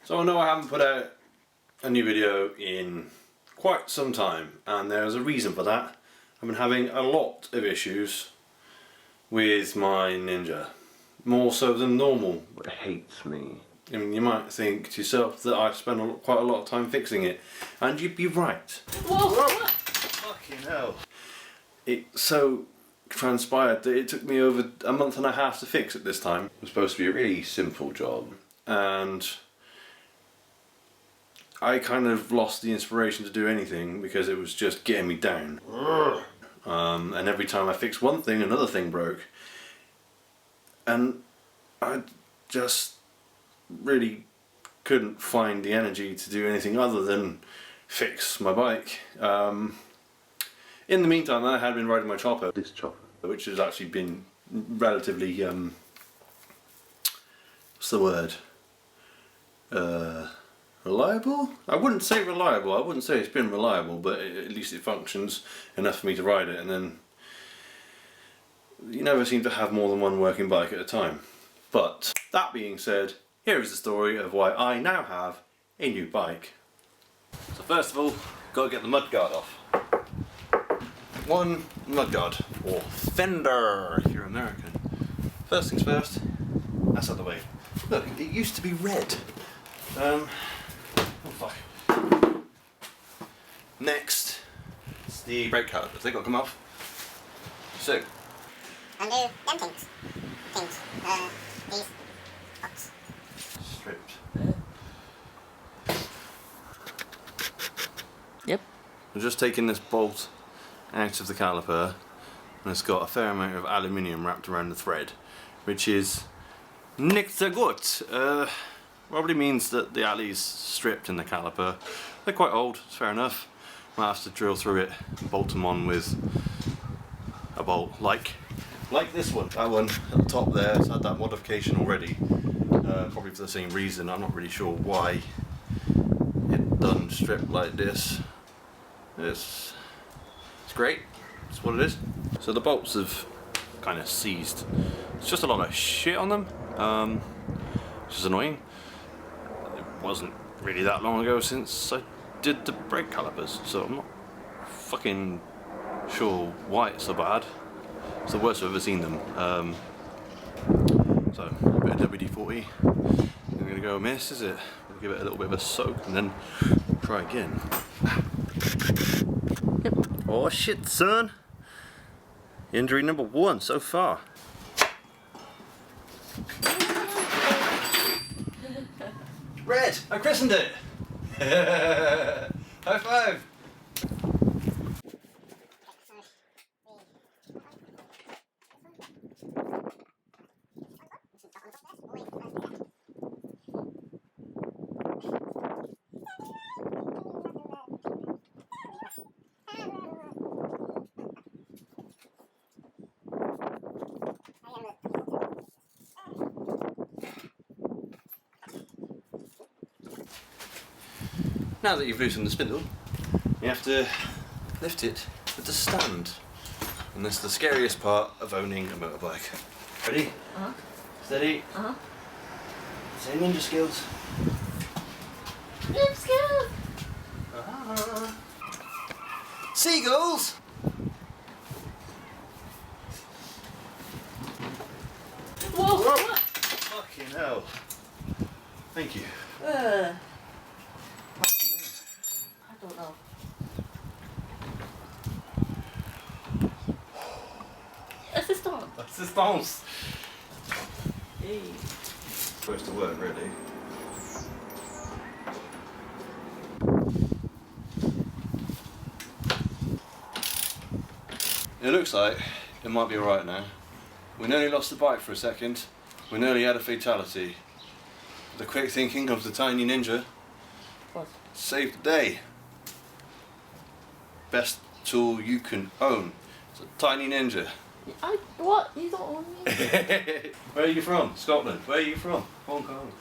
So I know I haven't put out a new video in quite some time, and there's a reason for that. I've been having a lot of issues with my Ninja, more so than normal. It hates me. I mean, you might think to yourself that I spend quite a lot of time fixing it, and you'd be right. Whoa! Fucking hell. It so transpired that it took me over a month and a half to fix it this time. It was supposed to be a really simple job. And I kind of lost the inspiration to do anything because it was just getting me down. And every time I fixed one thing, another thing broke. And I just really couldn't find the energy to do anything other than fix my bike. In the meantime, I had been riding my chopper. This chopper. Which has actually been relatively, what's the word? Reliable? I wouldn't say reliable, I wouldn't say it's been reliable, but at least it functions enough for me to ride it, and then you never seem to have more than one working bike at a time. But that being said, here is the story of why I now have a new bike. So first of all, got to get the mudguard off. One mudguard, or fender if you're American. First things first, that's out of the way. Look, it used to be red. Oh fuck. Next, it's the brake calipers. They got to come off. So, undo them things. These box. stripped. Yep. I'm just taking this bolt out of the caliper, and it's got a fair amount of aluminium wrapped around the thread, which is nicht so gut. Probably means that the alley's stripped in the caliper. They're quite old, it's fair enough. Might have to drill through it and bolt them on with a bolt, like this one. That one at the top there, it's had that modification already, probably for the same reason. I'm not really sure why it done stripped like this. It's great, it's what it is. So the bolts have kind of seized. It's just a lot of shit on them, which is annoying. It wasn't really that long ago since I did the brake calipers, so I'm not fucking sure why it's so bad. It's the worst I've ever seen them. So a bit of WD-40. I'm gonna go amiss, is it? We'll give it a little bit of a soak and then try again. Yep. Oh shit, son! Injury number 1 so far. Red! I christened it! High five! Now that you've loosened the spindle, you have to lift it with the stand. And that's the scariest part of owning a motorbike. Ready? Uh-huh. Steady. Uh-huh. Say ninja skills. Ninja skills! Seagulls! Whoa! What? Fucking hell. Thank you. I don't know. Assistant! Assistance! Hey. Supposed to work, really. It looks like it might be alright now. We nearly lost the bike for a second. We nearly had a fatality. The quick thinking of the tiny ninja What? saved the day. Best tool you can own. It's a tiny ninja. What? You don't own me? Where are you from? Scotland. Where are you from? Hong Kong.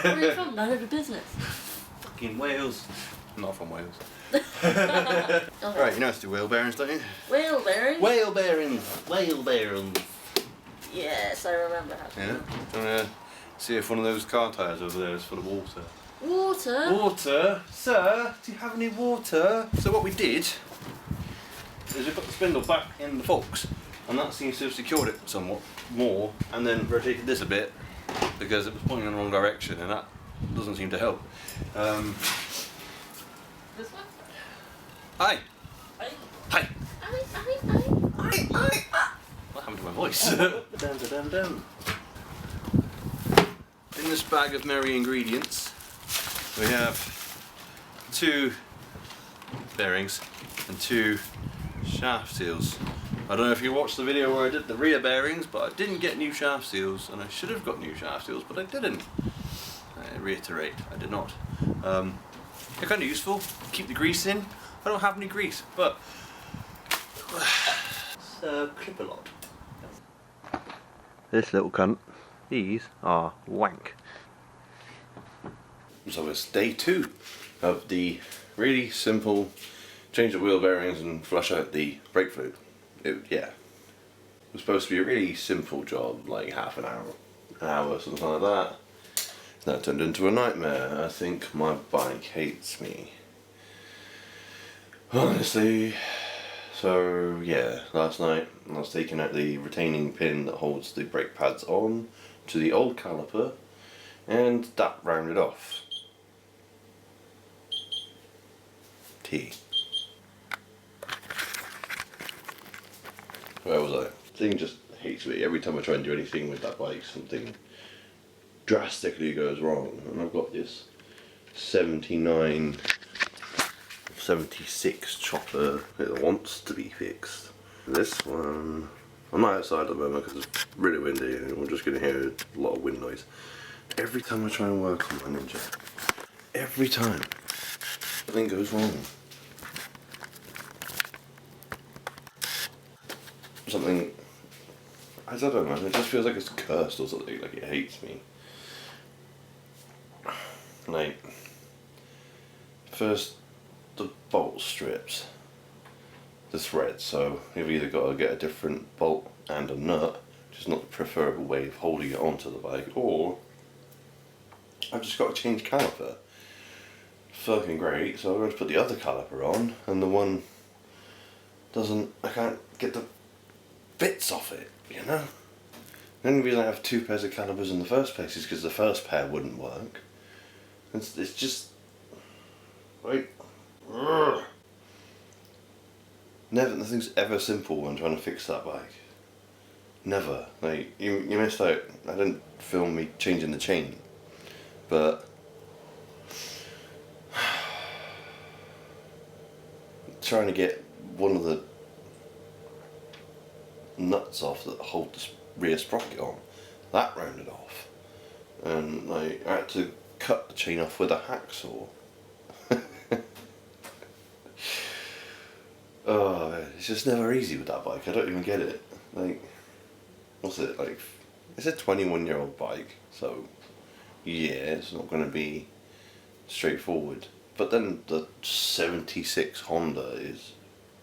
Where are you from? None of the business. Fucking Wales. I'm not from Wales. Okay. Right, you know how to do wheel bearings, don't you? Wheel bearing? Wheel bearings. Wheel bearings. Yes, I remember how to. Yeah. Do you want to See if one of those car tyres over there is full of water. Water? Water? Sir, do you have any water? So what we did is we put the spindle back in the forks, and that seems to have secured it somewhat more, and then rotated this a bit because it was pointing in the wrong direction, and that doesn't seem to help. This one? Hi! Aye. Hi! Aye. What happened to my voice? In this bag of merry ingredients, we have 2 bearings and 2 shaft seals. I don't know if you watched the video where I did the rear bearings, but I didn't get new shaft seals, and I should have got new shaft seals, but I didn't. I reiterate, I did not. They're kind of useful, keep the grease in. I don't have any grease, but clip a lot. This little cunt, these are wank. So it's day 2 of the really simple change the wheel bearings and flush out the brake fluid. It was supposed to be a really simple job, like half an hour, something like that. That turned into a nightmare. I think my bike hates me. Honestly. So yeah, last night I was taking out the retaining pin that holds the brake pads on to the old caliper, and that rounded off. Where was I? The thing just hates me. Every time I try and do anything with that bike, something drastically goes wrong. And I've got this 79, 76 chopper that wants to be fixed. This one, I'm not outside at the moment because it's really windy and we're just going to hear a lot of wind noise. Every time I try and work on my Ninja, every time, something goes wrong. Something, I don't know, it just feels like it's cursed or something, like it hates me. Like, first the bolt strips the thread, so you've either got to get a different bolt and a nut, which is not the preferable way of holding it onto the bike, or I've just got to change caliper. Fucking great, so I'm going to put the other caliper on, and the one doesn't, I can't get the bits off it, you know? The only reason I have 2 pairs of calipers in the first place is because the first pair wouldn't work. It's just like, nothing's ever simple when trying to fix that bike. Never. Like, you missed out. I didn't film me changing the chain, but trying to get one of the nuts off that hold the rear sprocket on, that rounded off, and I had to cut the chain off with a hacksaw. Oh, it's just never easy with that bike. I don't even get it. Like, what's it like? It's a 21-year-old bike, so yeah, it's not going to be straightforward. But then the 76 Honda is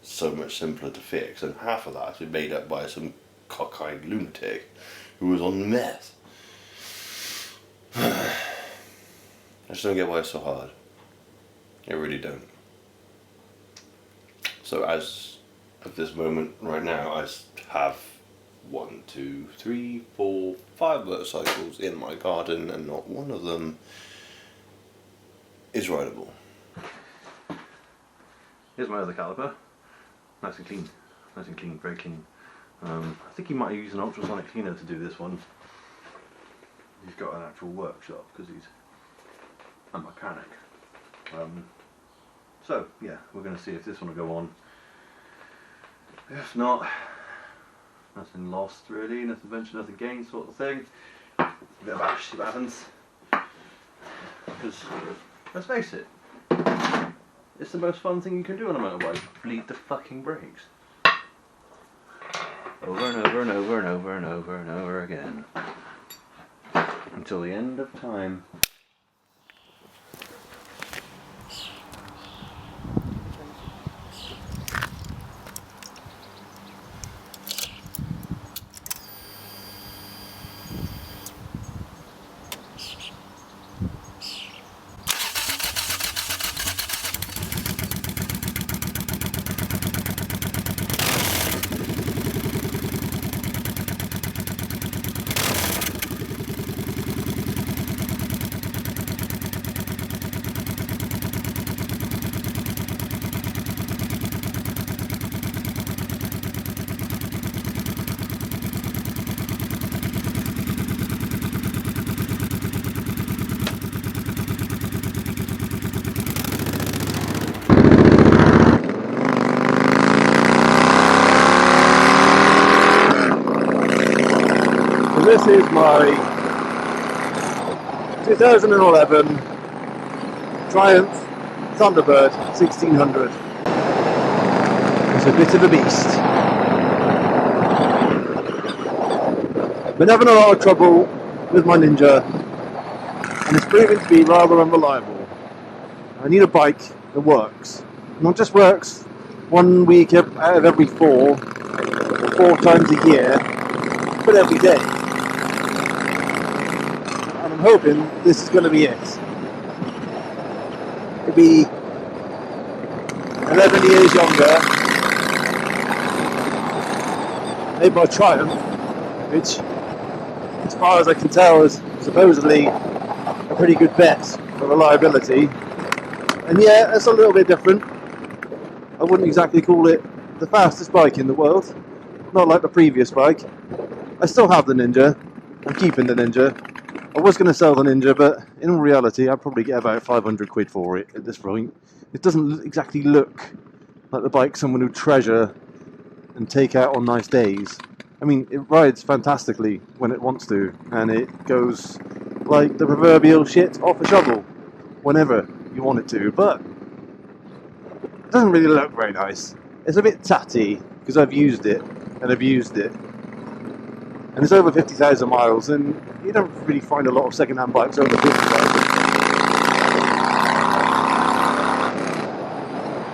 so much simpler to fix, and half of that has been made up by some cockeyed lunatic who was on meth. I just don't get why it's so hard. I really don't. So as of this moment right now, I have 1, 2, 3, 4, 5 motorcycles in my garden, and not one of them is rideable. Here's my other caliper. Nice and clean. Nice and clean, very clean. I think he might use an ultrasonic cleaner to do this one. He's got an actual workshop because he's a mechanic. So yeah, we're going to see if this one will go on. If not, nothing lost really, nothing ventured, nothing gained sort of thing. A bit of ash, see what happens. Because, let's face it, it's the most fun thing you can do on a motorbike, bleed the fucking brakes. Over and over and over and over and over and over again. Until the end of time. this is my 2011 Triumph Thunderbird 1600. It's a bit of a beast. Been having a lot of trouble with my Ninja, and it's proving to be rather unreliable. I need a bike that works. Not just works 1 week out of every 4, or 4 times a year, but every day. And I'm hoping this is going to be it. It'll be 11 years younger, made by Triumph, which, as far as I can tell, is supposedly a pretty good bet for reliability. And yeah, it's a little bit different. I wouldn't exactly call it the fastest bike in the world, not like the previous bike. I still have the Ninja. I'm keeping the Ninja. I was going to sell the Ninja, but in all reality, I'd probably get about 500 quid for it at this point. It doesn't exactly look like the bike someone would treasure and take out on nice days. I mean, it rides fantastically when it wants to, and it goes like the proverbial shit off a shovel whenever you want it to, but it doesn't really look very nice. It's a bit tatty because I've used it and abused it, and it's over 50,000 miles, and you don't really find a lot of second-hand bikes over 50,000.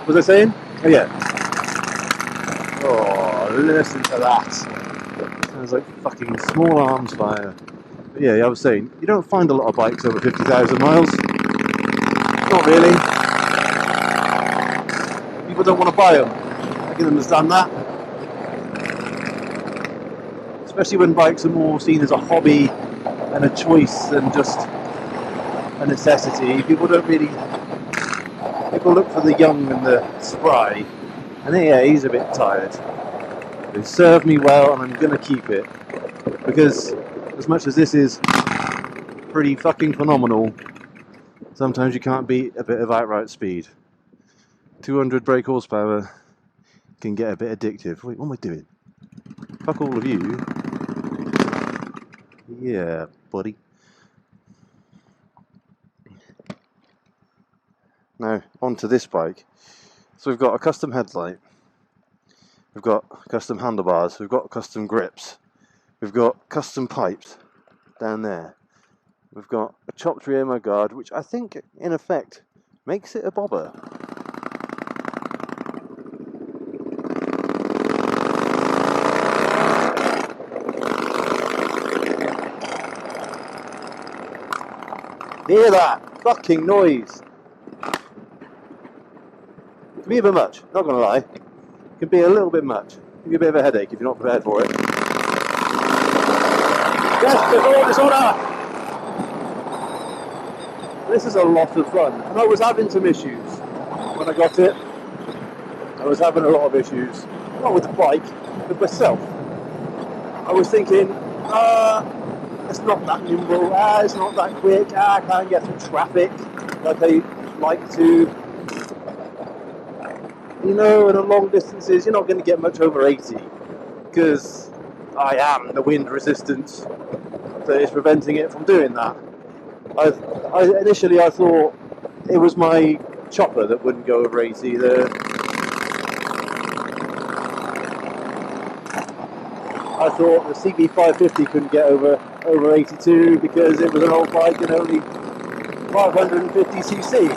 Was I saying? Oh yeah. Oh, listen to that. Sounds like fucking small arms fire. But yeah, I was saying, you don't find a lot of bikes over 50,000 miles. Not really. People don't want to buy them. I can understand that. Especially when bikes are more seen as a hobby and a choice than just a necessity. People don't really... People look for the young and the spry. And yeah, he's a bit tired. It served me well, and I'm going to keep it. Because as much as this is pretty fucking phenomenal, sometimes you can't beat a bit of outright speed. 200 brake horsepower can get a bit addictive. Wait, what am I doing? Fuck all of you. Yeah, buddy. Now, onto this bike. So we've got a custom headlight. We've got custom handlebars. We've got custom grips. We've got custom pipes down there. We've got a chopped rear mudguard, which I think, in effect, makes it a bobber. Hear that fucking noise? It can be a bit much, not gonna lie. It can be a little bit much. Give you a bit of a headache if you're not prepared for it. Yes, before disorder! This is a lot of fun, and I was having some issues when I got it. I was having a lot of issues, not with the bike, with myself. I was thinking, it's not that nimble, it's not that quick, I can't get through traffic like I like to. You know, in the long distances, you're not going to get much over 80, because I am the wind resistance that is preventing it from doing that. Initially I thought it was my chopper that wouldn't go over 80. I thought the CB550 couldn't get over 82 because it was an old bike and only 550cc.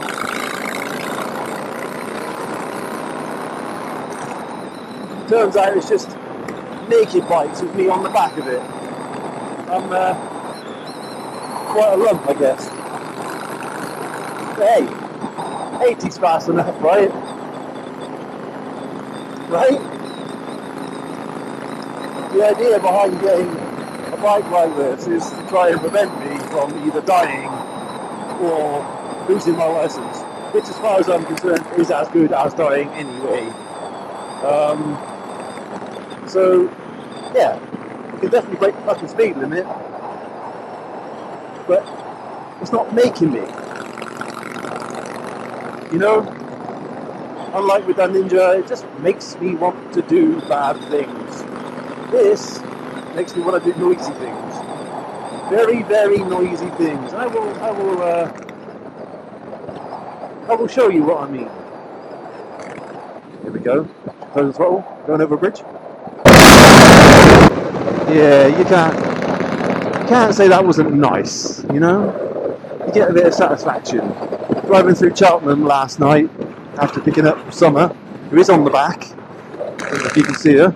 Turns out it's just naked bikes with me on the back of it. I'm quite a lump, I guess. But hey, 80's fast enough, right? Right? The idea behind getting a bike like this is to try and prevent me from either dying or losing my license, which as far as I'm concerned is as good as dying anyway. So, yeah, you can definitely break the fucking speed limit, but it's not making me. You know? Unlike with that Ninja, it just makes me want to do bad things. This makes me want to do noisy things. very, very noisy things. I will show you what I mean. Here we go. Close the throttle. Going over a bridge. Yeah, you can't say that wasn't nice. You know, you get a bit of satisfaction. Driving through Cheltenham last night after picking up Summer, who is on the back. I don't know if you can see her.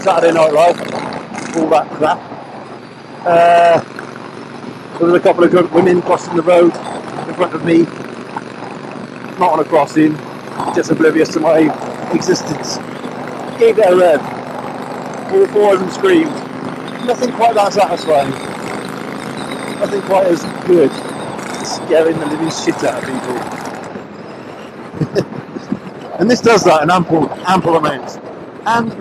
Saturday Night Live, all that crap. There was a couple of good women crossing the road in front of me, not on a crossing, just oblivious to my existence. Gave it a rev. All four of them screamed. Nothing quite that satisfying. Nothing quite as good as scaring the living shit out of people. And this does that in ample amounts. And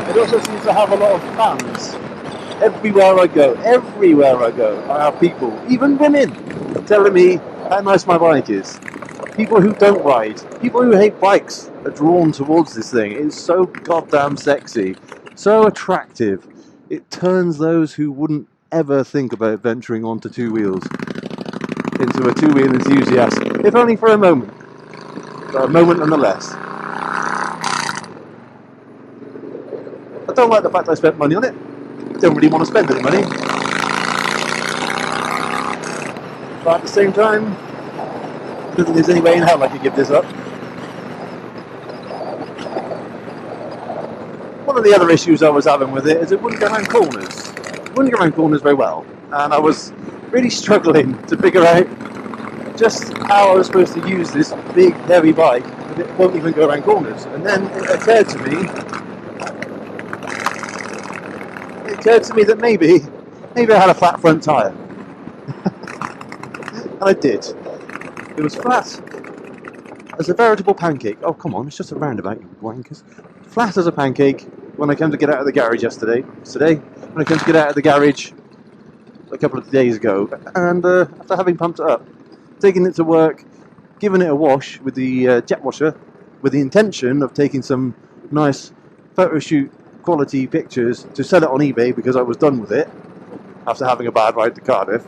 it also seems to have a lot of fans. Everywhere I go, I have people, even women, telling me how nice my bike is. People who don't ride, people who hate bikes are drawn towards this thing. It's so goddamn sexy, so attractive. It turns those who wouldn't ever think about venturing onto two wheels into a two-wheel enthusiast, if only for a moment. But a moment nonetheless. I don't like the fact I spent money on it. I don't really want to spend any money. But at the same time, I don't think there's any way in hell I could give this up. One of the other issues I was having with it is it wouldn't go around corners. It wouldn't go around corners very well. And I was really struggling to figure out just how I was supposed to use this big, heavy bike that it won't even go around corners. And then it occurred to me that maybe I had a flat front tyre. And I did. It was flat as a veritable pancake. Oh, come on, it's just a roundabout, you wankers. Flat as a pancake when I came to get out of the garage yesterday. When I came to get out of the garage a couple of days ago. And after having pumped it up, taking it to work, giving it a wash with the jet washer, with the intention of taking some nice photo shoot quality pictures to sell it on eBay because I was done with it after having a bad ride to Cardiff.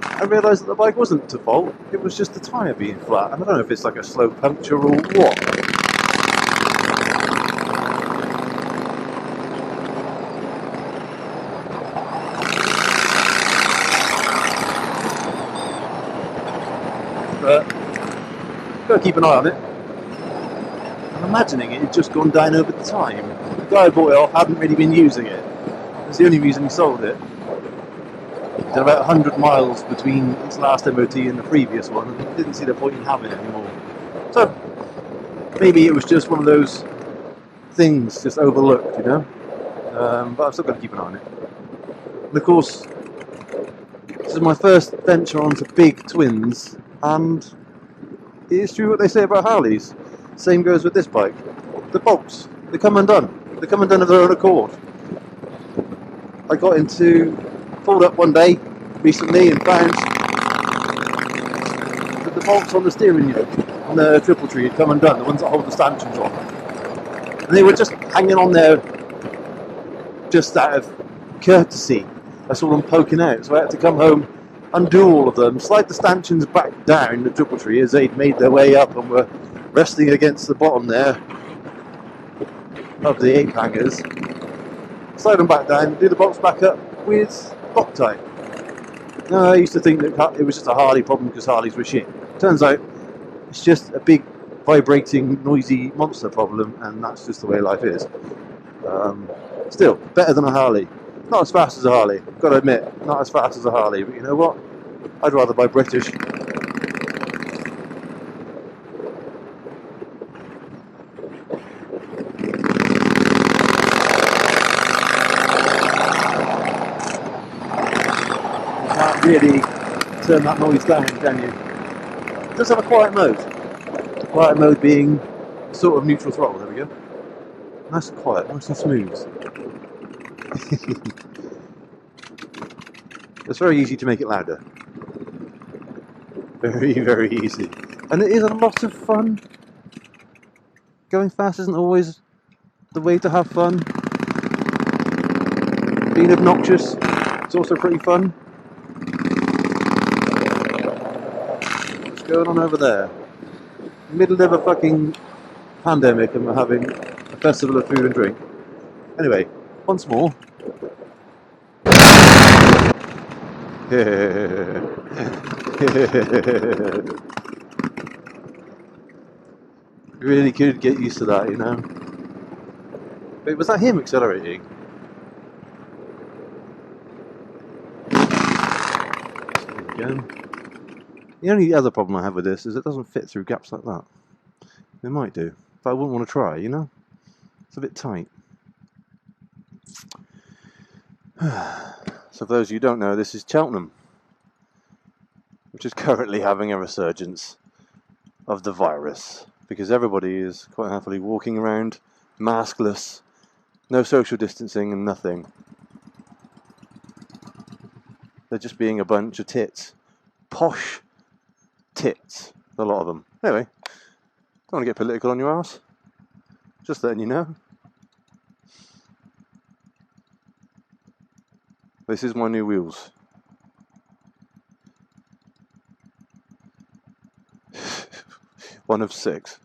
I realised that the bike wasn't to fault, it was just the tyre being flat, and I don't know if it's like a slow puncture or what. But gotta keep an eye on it. I'm imagining it had just gone down over the time. The guy who bought it off hadn't really been using it. That's the only reason he sold it. There are about 100 miles between its last MOT and the previous one, and he didn't see the point in having it anymore. So, maybe it was just one of those things just overlooked, you know? But I've still got to keep an eye on it. And of course, this is my first venture onto big twins, and it is true what they say about Harleys. Same goes with this bike. The bolts, they come undone. They come undone of their own accord. I pulled up one day recently and found that the bolts on the steering yoke on the triple tree had come undone, the ones that hold the stanchions on. And they were just hanging on there just out of courtesy. I saw them poking out, so I had to come home, undo all of them, slide the stanchions back down the triple tree as they'd made their way up and were resting against the bottom there of the ape hangers. Slide them back down, do the bolts back up with Loctite. Now, I used to think that it was just a Harley problem because Harleys were shit. Turns out it's just a big, vibrating, noisy monster problem, and that's just the way life is. Still, better than a Harley. Not as fast as a Harley, got to admit, not as fast as a Harley, but you know what? I'd rather buy British. Really turn that noise down, can you? It does have a quiet mode. Quiet mode being sort of neutral throttle, there we go. Nice and quiet, nice and smooth. It's very easy to make it louder. Very, very easy. And it is a lot of fun. Going fast isn't always the way to have fun. Being obnoxious is also pretty fun. What's going on over there? Middle of a fucking pandemic and we're having a festival of food and drink. Anyway, once more. Really could get used to that, you know. Wait, was that him accelerating? Again. The only other problem I have with this is it doesn't fit through gaps like that. It might do, but I wouldn't want to try, you know? It's a bit tight. So for those of you who don't know, this is Cheltenham, which is currently having a resurgence of the virus, because everybody is quite happily walking around maskless, no social distancing and nothing. They're just being a bunch of tits. Posh tits, a lot of them. Anyway, don't want to get political on your ass. Just letting you know. This is my new wheels. One of 6.